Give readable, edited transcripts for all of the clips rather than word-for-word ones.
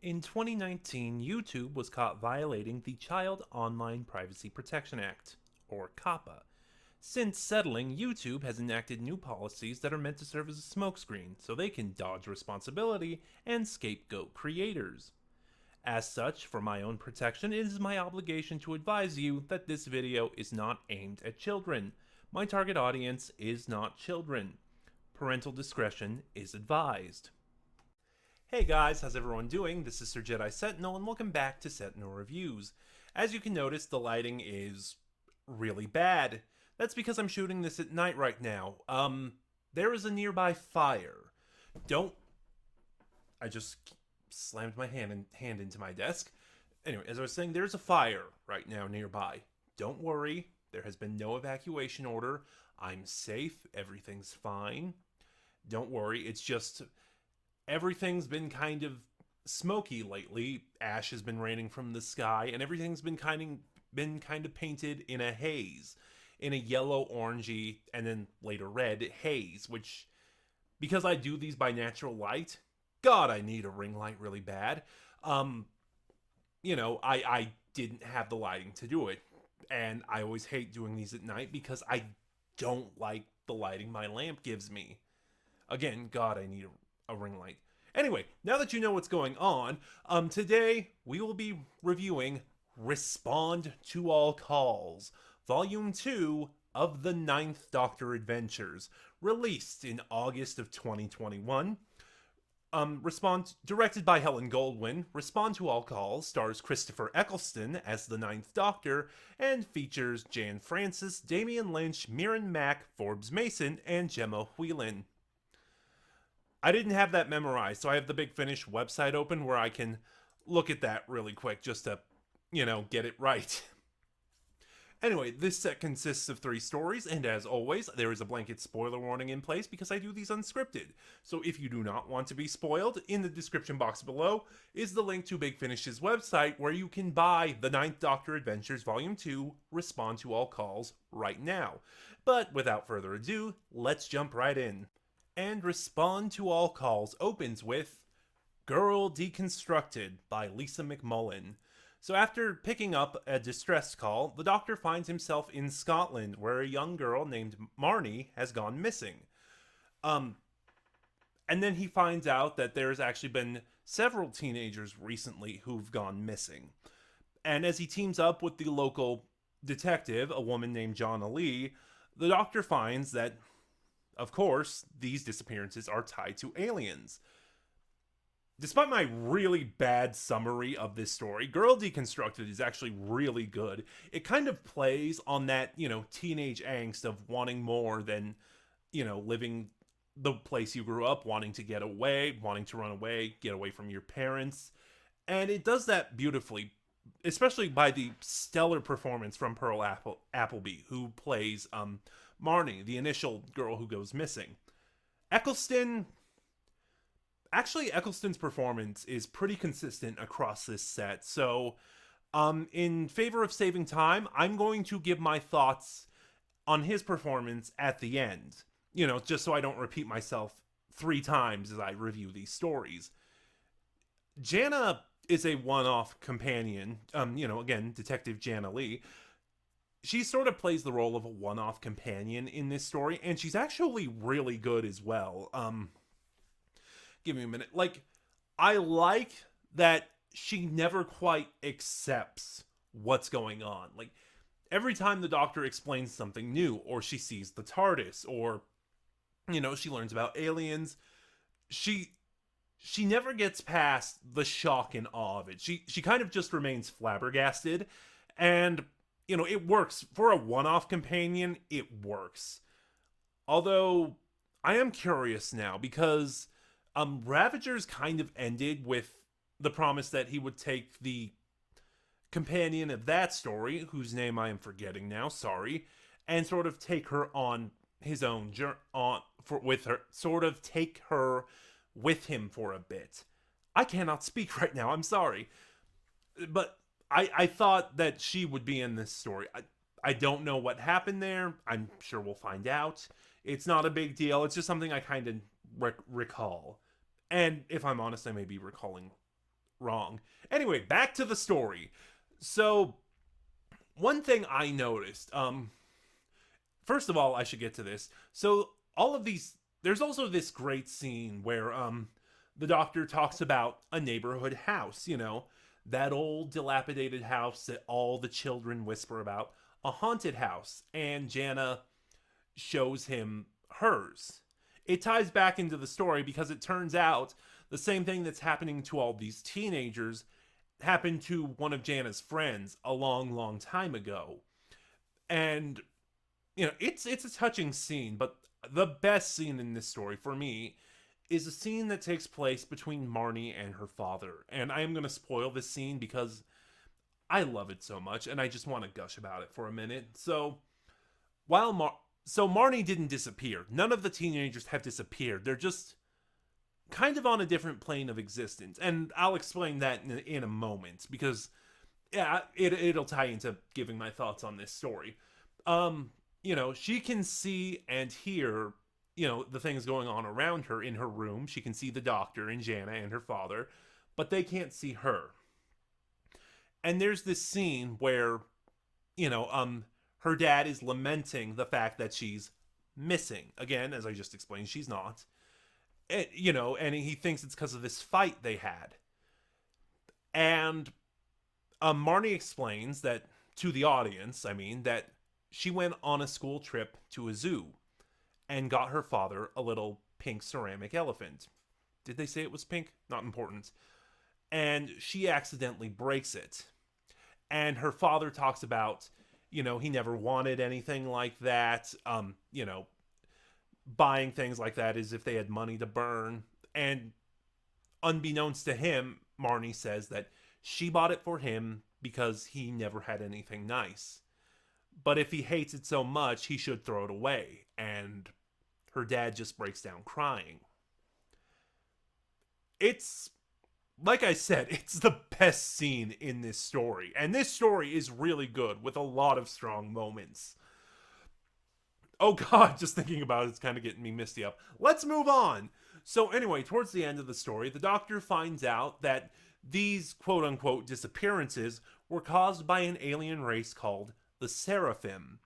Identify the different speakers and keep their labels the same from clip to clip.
Speaker 1: In 2019, YouTube was caught violating the Child Online Privacy Protection Act, or COPPA. Since settling, YouTube has enacted new policies that are meant to serve as a smokescreen so they can dodge responsibility and scapegoat creators. As such, for my own protection, it is my obligation to advise you that this video is not aimed at children. My target audience is not children. Parental discretion is advised. Hey guys, how's everyone doing? This is Sir Jedi Sentinel, and welcome back to Sentinel Reviews. As you can notice, the lighting is really bad. That's because I'm shooting this at night right now. There is a nearby fire. Don't... I just slammed my hand into my desk. Anyway, as I was saying, there's a fire right now nearby. Don't worry, there has been no evacuation order. I'm safe, everything's fine. Don't worry, it's just... everything's been kind of smoky lately. Ash has been raining from the sky, and everything's been kind of painted in a haze, in a yellow, orangey, and then later red haze. Which, because I do these by natural light, God, I need a ring light really bad. I didn't have the lighting to do it, and I always hate doing these at night because I don't like the lighting my lamp gives me. Again, God, I need a ring light. Anyway, now that you know what's going on, today we will be reviewing Respond to All Calls, Volume 2 of the Ninth Doctor Adventures, released in August of 2021. Directed by Helen Goldwyn, Respond to All Calls stars Christopher Eccleston as the Ninth Doctor and features Jan Francis, Damian Lynch, Mirren Mack, Forbes Mason, and Gemma Whelan. I didn't have that memorized, so I have the Big Finish website open where I can look at that really quick just to, get it right. Anyway, this set consists of 3 stories, and as always, there is a blanket spoiler warning in place because I do these unscripted. So if you do not want to be spoiled, in the description box below is the link to Big Finish's website where you can buy the Ninth Doctor Adventures Volume 2, Respond to All Calls, right now. But without further ado, let's jump right in. And Respond to All Calls opens with Girl Deconstructed by Lisa McMullen. So after picking up a distress call, the Doctor finds himself in Scotland where a young girl named Marnie has gone missing. And then he finds out that there's actually been several teenagers recently who've gone missing. And as he teams up with the local detective, a woman named Jonna Lee, the Doctor finds that, of course, these disappearances are tied to aliens. Despite my really bad summary of this story, Girl Deconstructed is actually really good. It kind of plays on that, teenage angst of wanting more than, living the place you grew up, wanting to get away, wanting to run away, get away from your parents. And it does that beautifully, especially by the stellar performance from Pearl Appleby, who plays Marnie, the initial girl who goes missing. Eccleston's performance is pretty consistent across this set, so in favor of saving time, I'm going to give my thoughts on his performance at the end, just so I don't repeat myself 3 times as I review these stories. Jana is a one-off companion, again, Detective Jana Lee. She sort of plays the role of a one-off companion in this story, and she's actually really good as well. Give me a minute. I like that she never quite accepts what's going on. Every time the Doctor explains something new, or she sees the TARDIS, or, she learns about aliens, she never gets past the shock and awe of it. She kind of just remains flabbergasted, and, it works. For a one-off companion, it works. Although, I am curious now, because Ravagers kind of ended with the promise that he would take the companion of that story, whose name I am forgetting now, sorry, and sort of take her on his own journey, take her with him for a bit. I cannot speak right now, I'm sorry. But I thought that she would be in this story. I don't know what happened there. I'm sure we'll find out. It's not a big deal. It's just something I kind of recall. And if I'm honest, I may be recalling wrong. Anyway, back to the story. So, one thing I noticed, first of all, I should get to this. So, all of these, there's also this great scene where, the doctor talks about a neighborhood house, that old dilapidated house that all the children whisper about, a haunted house, and Jana shows him hers. It ties back into the story because it turns out the same thing that's happening to all these teenagers happened to one of Jana's friends a long, long time ago. And it's a touching scene, but the best scene in this story for me is a scene that takes place between Marnie and her father. And I am going to spoil this scene because I love it so much and I just want to gush about it for a minute. So, Marnie didn't disappear. None of the teenagers have disappeared. They're just kind of on a different plane of existence. And I'll explain that in a moment because yeah, it'll tie into giving my thoughts on this story. She can see and hear, the things going on around her in her room. She can see the doctor and Jana and her father, but they can't see her. And there's this scene where, her dad is lamenting the fact that she's missing. Again, as I just explained, she's not. And he thinks it's because of this fight they had. And Marnie explains that to the audience, that she went on a school trip to a zoo and got her father a little pink ceramic elephant. Did they say it was pink? Not important. And she accidentally breaks it. And her father talks about, he never wanted anything like that. Buying things like that as if they had money to burn. And unbeknownst to him, Marnie says that she bought it for him because he never had anything nice. But if he hates it so much, he should throw it away. And her dad just breaks down crying. It's, like I said, it's the best scene in this story. And this story is really good with a lot of strong moments. Oh god, just thinking about it's kind of getting me misty up. Let's move on. So anyway, towards the end of the story, the doctor finds out that these quote-unquote disappearances were caused by an alien race called the Seraphim.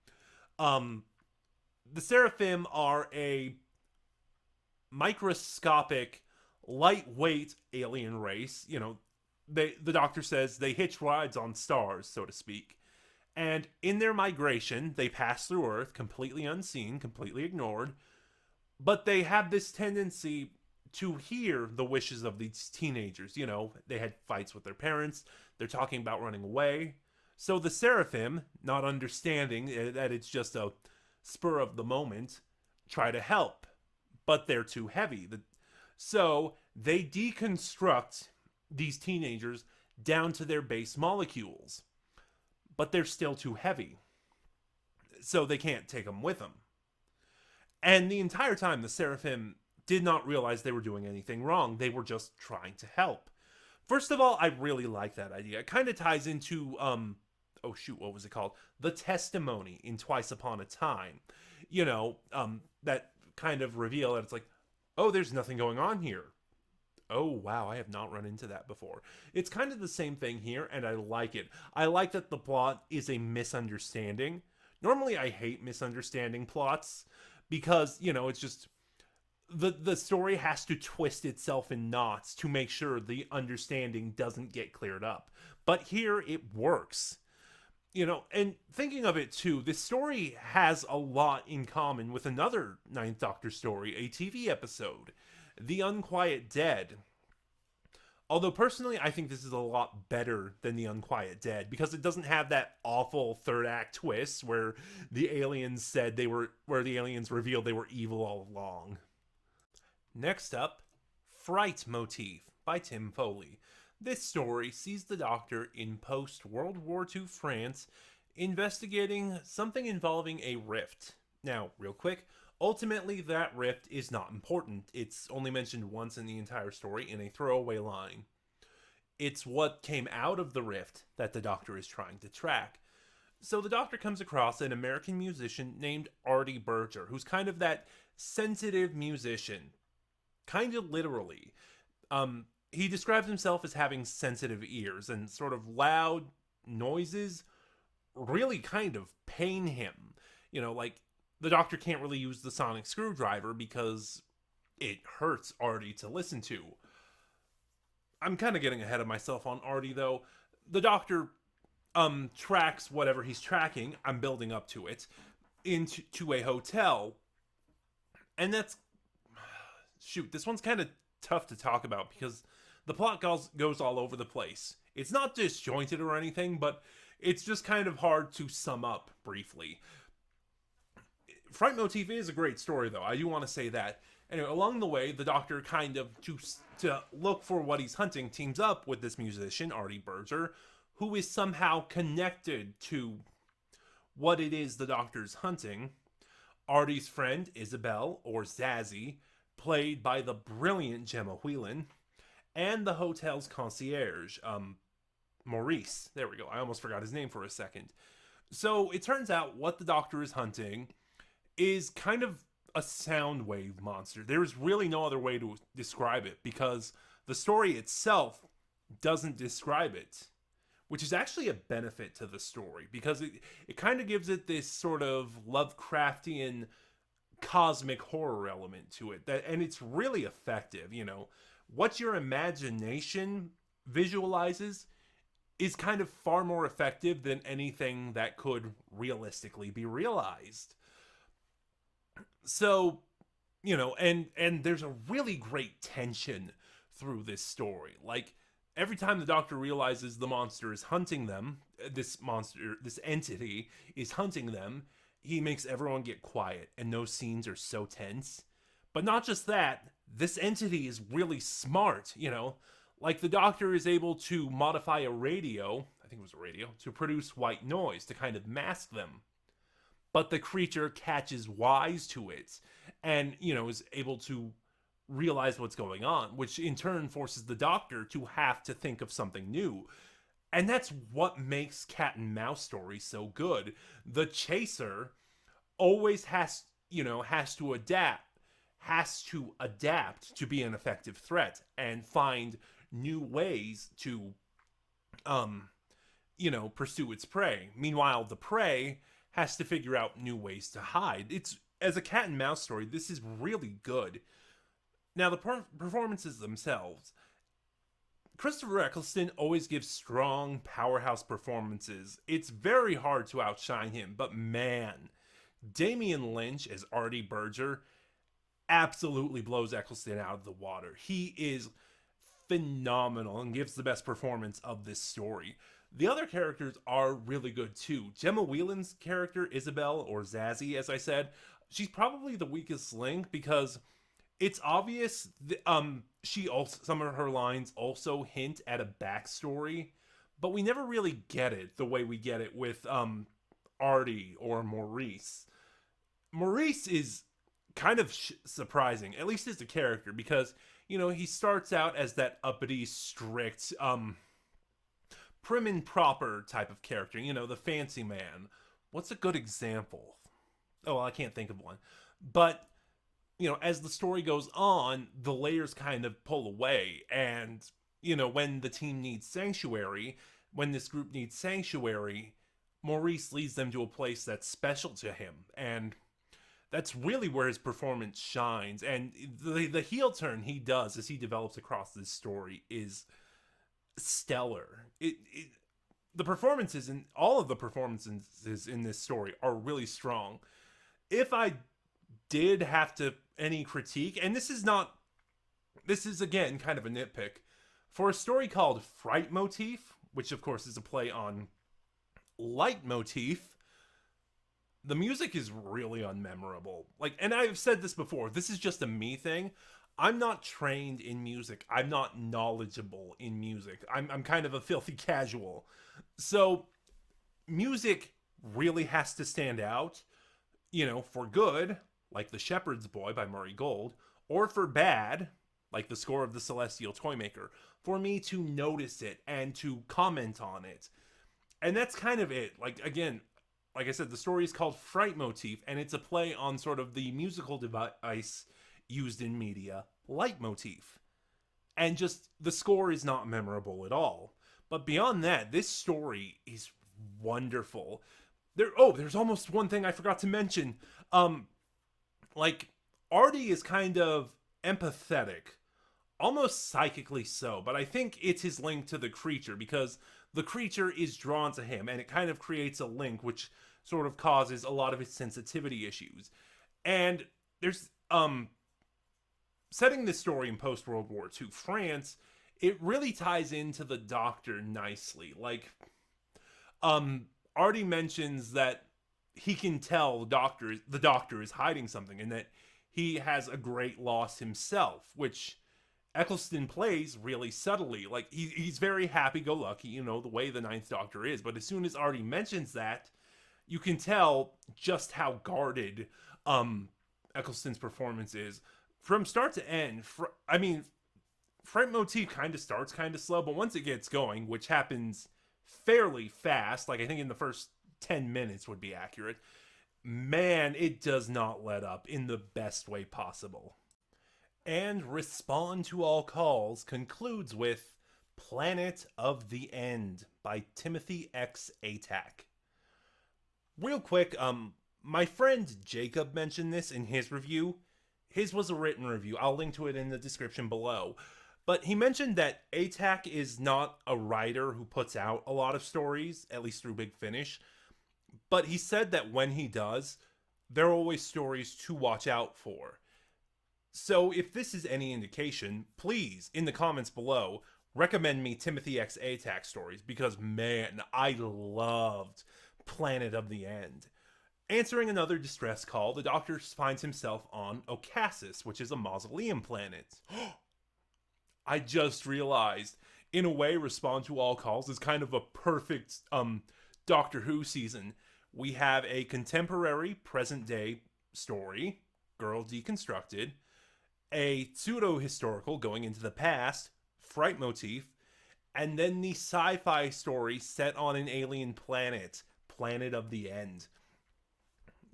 Speaker 1: The Seraphim are a microscopic, lightweight alien race. The doctor says they hitch rides on stars, so to speak. And in their migration, they pass through Earth completely unseen, completely ignored. But they have this tendency to hear the wishes of these teenagers. They had fights with their parents. They're talking about running away. So the Seraphim, not understanding that it's just a spur of the moment, try to help. But they're too heavy. So they deconstruct these teenagers down to their base molecules. But they're still too heavy. So they can't take them with them. And the entire time, the Seraphim did not realize they were doing anything wrong. They were just trying to help. First of all, I really like that idea. It kind of ties into, what was it called? The testimony in Twice Upon a Time. That kind of reveal that it's like, oh, there's nothing going on here. Oh, wow, I have not run into that before. It's kind of the same thing here, and I like it. I like that the plot is a misunderstanding. Normally, I hate misunderstanding plots because, it's just the story has to twist itself in knots to make sure the understanding doesn't get cleared up. But here, it works. And thinking of it too, this story has a lot in common with another Ninth Doctor story, a TV episode, The Unquiet Dead. Although personally, I think this is a lot better than The Unquiet Dead because it doesn't have that awful third act twist where the aliens revealed they were evil all along. Next up, Fright Motif by Tim Foley. This story sees the Doctor in post-World War II France investigating something involving a rift. Now, real quick, ultimately that rift is not important. It's only mentioned once in the entire story in a throwaway line. It's what came out of the rift that the Doctor is trying to track. So the Doctor comes across an American musician named Artie Berger, who's kind of that sensitive musician. Kind of literally. he describes himself as having sensitive ears, and sort of loud noises really kind of pain him. Like the Doctor can't really use the sonic screwdriver because it hurts Artie to listen to. I'm kind of getting ahead of myself on Artie though. The Doctor tracks whatever he's tracking. I'm building up to it into a hotel, and that's shoot. This one's kind of tough to talk about because the plot goes all over the place. It's not disjointed or anything, but it's just kind of hard to sum up briefly. Fright Motif is a great story, though. I do want to say that. Anyway, along the way, the Doctor kind of, to look for what he's hunting, teams up with this musician, Artie Berger, who is somehow connected to what it is the Doctor's hunting. Artie's friend, Isabel, or Zazzy, played by the brilliant Gemma Whelan, and the hotel's concierge, Maurice. There we go. I almost forgot his name for a second. So it turns out what the Doctor is hunting is kind of a sound wave monster. There's really no other way to describe it because the story itself doesn't describe it, which is actually a benefit to the story because it kind of gives it this sort of Lovecraftian cosmic horror element to it, and it's really effective. What your imagination visualizes is kind of far more effective than anything that could realistically be realized. So, and there's a really great tension through this story. Like every time the Doctor realizes the monster is hunting them, this entity is hunting them, he makes everyone get quiet, and those scenes are so tense. But not just that, this entity is really smart, Like the Doctor is able to modify a radio, I think it was a radio, to produce white noise to kind of mask them. But the creature catches wise to it and, is able to realize what's going on, which in turn forces the Doctor to have to think of something new. And that's what makes cat and mouse stories so good. The chaser always has to adapt to be an effective threat and find new ways to pursue its prey. Meanwhile, the prey has to figure out new ways to hide. It's as a cat and mouse story, this is really good. Now, the performances themselves. Christopher Eccleston always gives strong powerhouse performances. It's very hard to outshine him, but man, Damian Lynch as Artie Berger absolutely blows Eccleston out of the water. He is phenomenal and gives the best performance of this story. The other characters are really good too. Gemma Whelan's character, Isabel, or Zazzy, as I said, she's probably the weakest link because it's obvious some of her lines also hint at a backstory, but we never really get it the way we get it with Artie or Maurice. Maurice is kind of surprising, at least as a character, because he starts out as that uppity, strict, prim and proper type of character, the fancy man. What's a good example? Oh, well, I can't think of one. But, as the story goes on, the layers kind of pull away. And, when the team needs sanctuary, when this group needs sanctuary, Maurice leads them to a place that's special to him. And that's really where his performance shines. And the heel turn he does as he develops across this story is stellar. The performances and all of the performances in this story are really strong. If I did have to any critique, and this is again kind of a nitpick, for a story called Fright Motif, which of course is a play on Leitmotif, the music is really unmemorable. And I've said this before, this is just a me thing. I'm not trained in music. I'm not knowledgeable in music. I'm kind of a filthy casual. So music really has to stand out, for good, like The Shepherd's Boy by Murray Gold, or for bad, like the score of The Celestial Toymaker, for me to notice it and to comment on it. And that's kind of it. Again, like I said, the story is called Fright Motif, and it's a play on sort of the musical device used in media, leitmotif. and just the score is not memorable at all. But beyond that, this story is wonderful. There's almost one thing I forgot to mention. Um, like Artie is kind of empathetic, almost psychically so, but I think it's his link to the creature because the creature is drawn to him and it kind of creates a link which sort of causes a lot of his sensitivity issues. And there's setting this story in post World War II France, it really ties into the Doctor nicely. Artie mentions that he can tell the doctor is hiding something and that he has a great loss himself, which Eccleston plays really subtly. Like he's very happy-go-lucky, the way the Ninth Doctor is. But as soon as Artie mentions that, you can tell just how guarded Eccleston's performance is from start to end. Front motif kind of starts kind of slow, but once it gets going, which happens fairly fast, like I think in the first 10 minutes would be accurate, man, it does not let up in the best way possible. And Respond to All Calls concludes with Planet of the End by Timothy X. Atack. Real quick, my friend Jacob mentioned this in his review. His was a written review. I'll link to it in the description below. But he mentioned that Atack is not a writer who puts out a lot of stories, at least through Big Finish. But he said that when he does, there are always stories to watch out for. So if this is any indication, please, in the comments below, recommend me Timothy X. Atack stories because, man, I loved Planet of the End. Answering another distress call, the Doctor finds himself on Ocassus, which is a mausoleum planet. I just realized, in a way, Respond to All Calls is kind of a perfect Doctor Who season. We have a contemporary, present-day story, Girl Deconstructed, a pseudo-historical going into the past, Fright motif, and then the sci-fi story set on an alien planet, Planet of the End.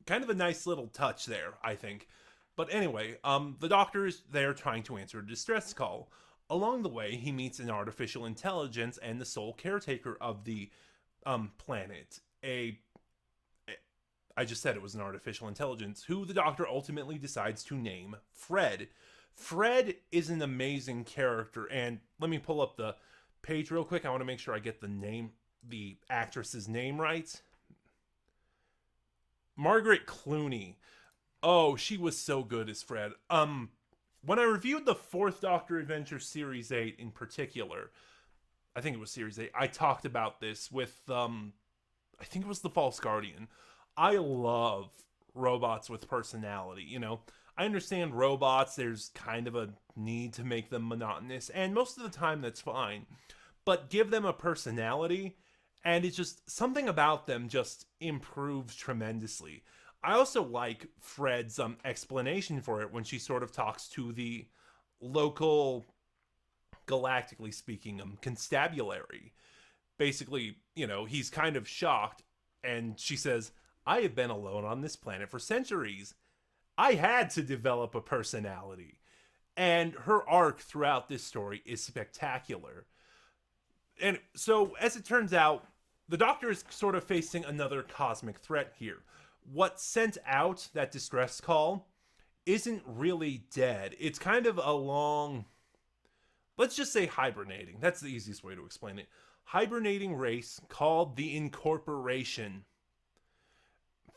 Speaker 1: Kind of a nice little touch there, I think. But anyway, the Doctor is there trying to answer a distress call. Along the way, he meets an artificial intelligence and the sole caretaker of the planet. I just said it was an artificial intelligence, who the Doctor ultimately decides to name Fred. Fred is an amazing character, and let me pull up the page real quick. I want to make sure I get the actress's name right. Margaret Clooney. Oh, she was so good as Fred. When I reviewed the Fourth Doctor Adventure Series 8 in particular, I think it was Series 8, I talked about this with, I think it was The False Guardian. I love robots with personality, I understand robots, there's kind of a need to make them monotonous, and most of the time that's fine. But give them a personality, and it's just, something about them just improves tremendously. I also like Fred's explanation for it when she sort of talks to the local, galactically speaking, constabulary. Basically, he's kind of shocked, and she says, I have been alone on this planet for centuries. I had to develop a personality. And her arc throughout this story is spectacular. And so, as it turns out, the Doctor is sort of facing another cosmic threat here. What sent out that distress call isn't really dead. It's kind of a long, let's just say hibernating. That's the easiest way to explain it. Hibernating race called the Incorporation.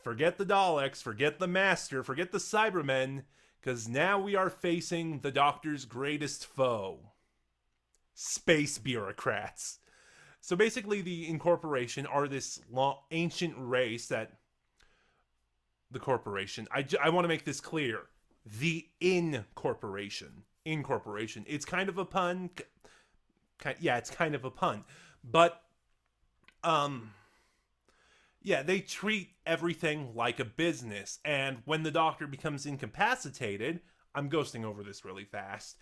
Speaker 1: Forget the Daleks, forget the Master, forget the Cybermen, because now we are facing the Doctor's greatest foe. Space bureaucrats. So basically the Incorporation are this ancient race that... The Corporation. I want to make this clear. The Incorporation. Incorporation. It's kind of a pun. Yeah, it's kind of a pun. But, yeah, they treat everything like a business. And when the Doctor becomes incapacitated, I'm ghosting over this really fast,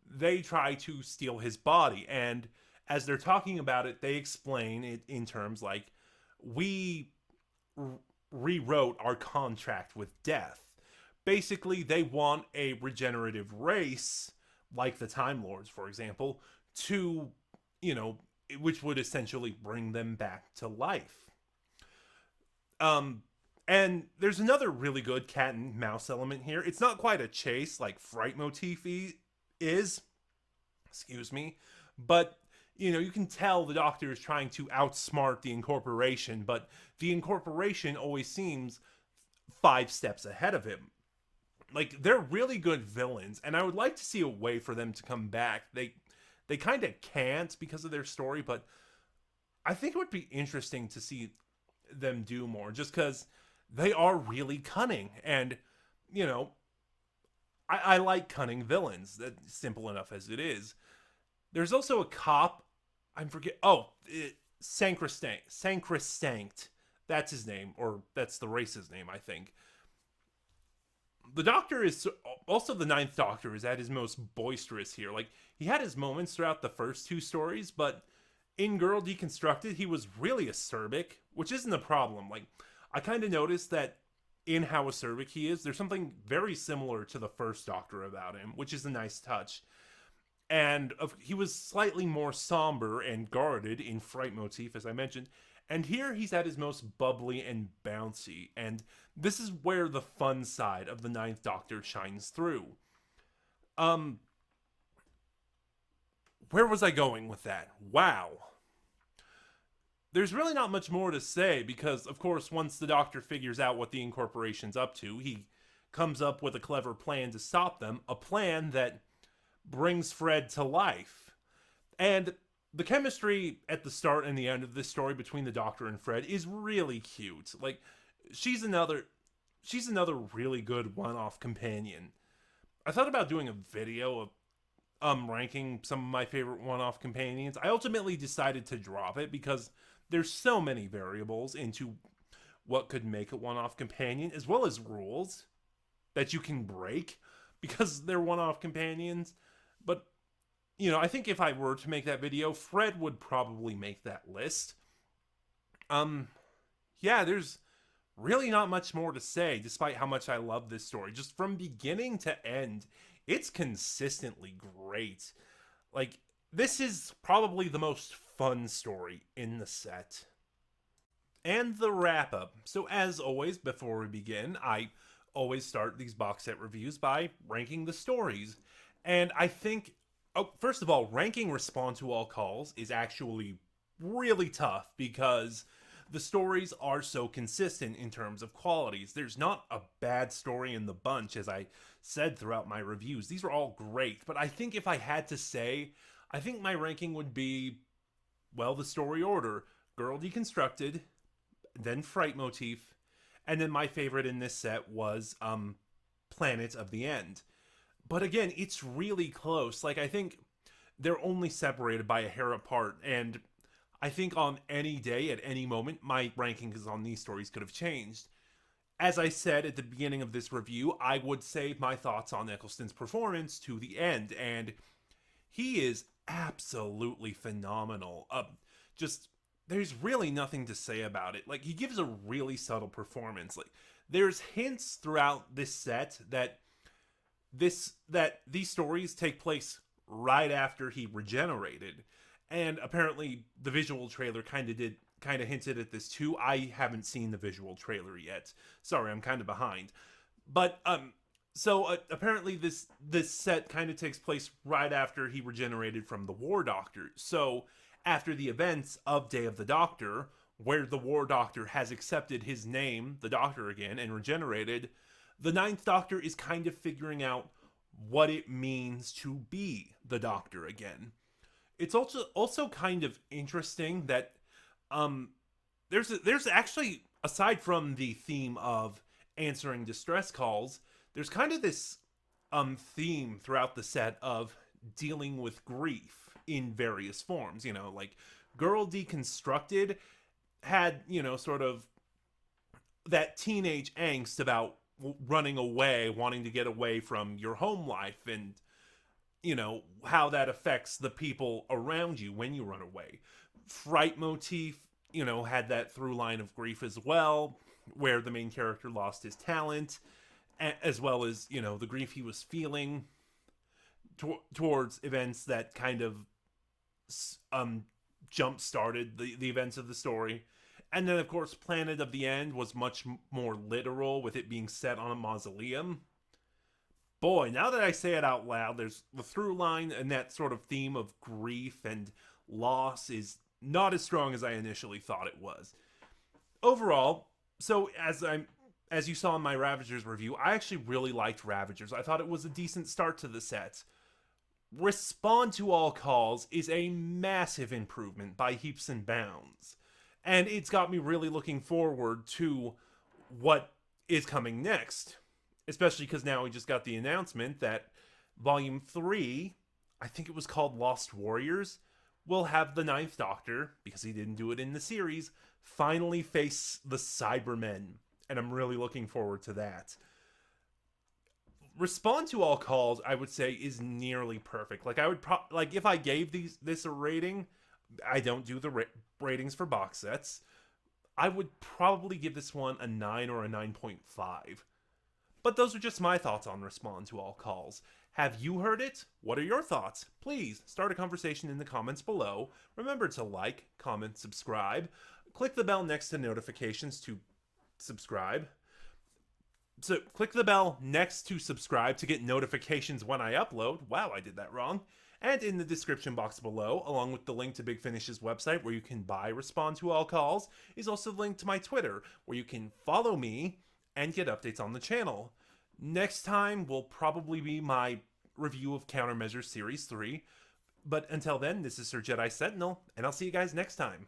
Speaker 1: they try to steal his body. And as they're talking about it, they explain it in terms like, we rewrote our contract with death. Basically, they want a regenerative race like the Time Lords, for example, to, you know, which would essentially bring them back to life. Um, and there's another really good cat and mouse element here. It's not quite a chase like Fright Motif is, excuse me, but you can tell the Doctor is trying to outsmart the Incorporation, but the Incorporation always seems 5 steps ahead of him. Like, they're really good villains, and I would like to see a way for them to come back. They kind of can't because of their story, but I think it would be interesting to see them do more, just because they are really cunning, and you know, I like cunning villains. That's simple enough as it is. There's also a cop. I forget. Oh, Sancrosanct. That's his name, or that's the race's name, I think. The Doctor is also the Ninth Doctor is at his most boisterous here. Like, he had his moments throughout the first 2 stories, but in Girl Deconstructed, he was really acerbic, which isn't a problem. Like, I kind of noticed that in how acerbic he is, there's something very similar to the first Doctor about him, which is a nice touch. And he was slightly more somber and guarded in Fright Motif, as I mentioned. And here he's at his most bubbly and bouncy. And this is where the fun side of the Ninth Doctor shines through. Where was I going with that? Wow. There's really not much more to say because, of course, once the Doctor figures out what the Incorporation's up to, he comes up with a clever plan to stop them, a plan that brings Fred to life. And the chemistry at the start and the end of this story between the Doctor and Fred is really cute. Like, she's another really good one-off companion. I thought about doing a video of ranking some of my favorite one-off companions. I ultimately decided to drop it because there's so many variables into what could make a one-off companion, as well as rules that you can break because they're one-off companions. But I think if I were to make that video, Fred would probably make that list. Yeah, there's really not much more to say, despite how much I love this story. Just from beginning to end, it's consistently great. Like, this is probably the most fun story in the set. And the wrap-up. So as always, before we begin, I always start these box set reviews by ranking the stories. And I think, first of all, ranking Respond to All Calls is actually really tough because the stories are so consistent in terms of qualities. There's not a bad story in the bunch, as I said throughout my reviews. These are all great, but I think if I had to say, I think my ranking would be, well, the story order. Girl Deconstructed, then Fright Motif, and then my favorite in this set was Planet of the End. But again, it's really close. Like, I think they're only separated by a hair apart, and I think on any day, at any moment, my rankings on these stories could have changed. As I said at the beginning of this review, I would save my thoughts on Eccleston's performance to the end, and he is absolutely phenomenal. There's really nothing to say about it. Like, he gives a really subtle performance. Like, there's hints throughout this set that these stories take place right after he regenerated. And apparently the visual trailer kind of hinted at this too. I haven't seen the visual trailer yet. Sorry, I'm kind of behind. But apparently this set kind of takes place right after he regenerated from the War Doctor. So after the events of Day of the Doctor, where the War Doctor has accepted his name, the Doctor again, and regenerated, the Ninth Doctor is kind of figuring out what it means to be the Doctor again. It's also kind of interesting that there's actually, aside from the theme of answering distress calls, there's kind of this theme throughout the set of dealing with grief in various forms. Like Girl Deconstructed had, sort of that teenage angst about running away, wanting to get away from your home life, and how that affects the people around you when you run away. Fright Motif, had that through line of grief as well, where the main character lost his talent, as well as, the grief he was feeling. towards events that kind of jump started the events of the story. And then, of course, Planet of the End was much more literal, with it being set on a mausoleum. Boy, now that I say it out loud, there's the through line, and that sort of theme of grief and loss is not as strong as I initially thought it was. Overall, so as you saw in my Ravagers review, I actually really liked Ravagers. I thought it was a decent start to the set. Respond to All Calls is a massive improvement by heaps and bounds. And it's got me really looking forward to what is coming next. Especially because now we just got the announcement that Volume 3, I think it was called Lost Warriors, will have the Ninth Doctor, because he didn't do it in the series, finally face the Cybermen. And I'm really looking forward to that. Respond to All Calls, I would say, is nearly perfect. Like, I would like if I gave this a rating, I don't do the ratings for box sets, I would probably give this one a 9 or a 9.5. But those are just my thoughts on Respond to All Calls. Have you heard it? What are your thoughts? Please start a conversation in the comments below. Remember to like, comment, subscribe. Click the bell next to notifications to subscribe. So click the bell next to subscribe to get notifications when I upload. Wow, I did that wrong. And in the description box below, along with the link to Big Finish's website where you can buy Respond to All Calls, is also the link to my Twitter where you can follow me and get updates on the channel. Next time will probably be my review of Countermeasures Series 3. But until then, this is Sir Jedi Sentinel, and I'll see you guys next time.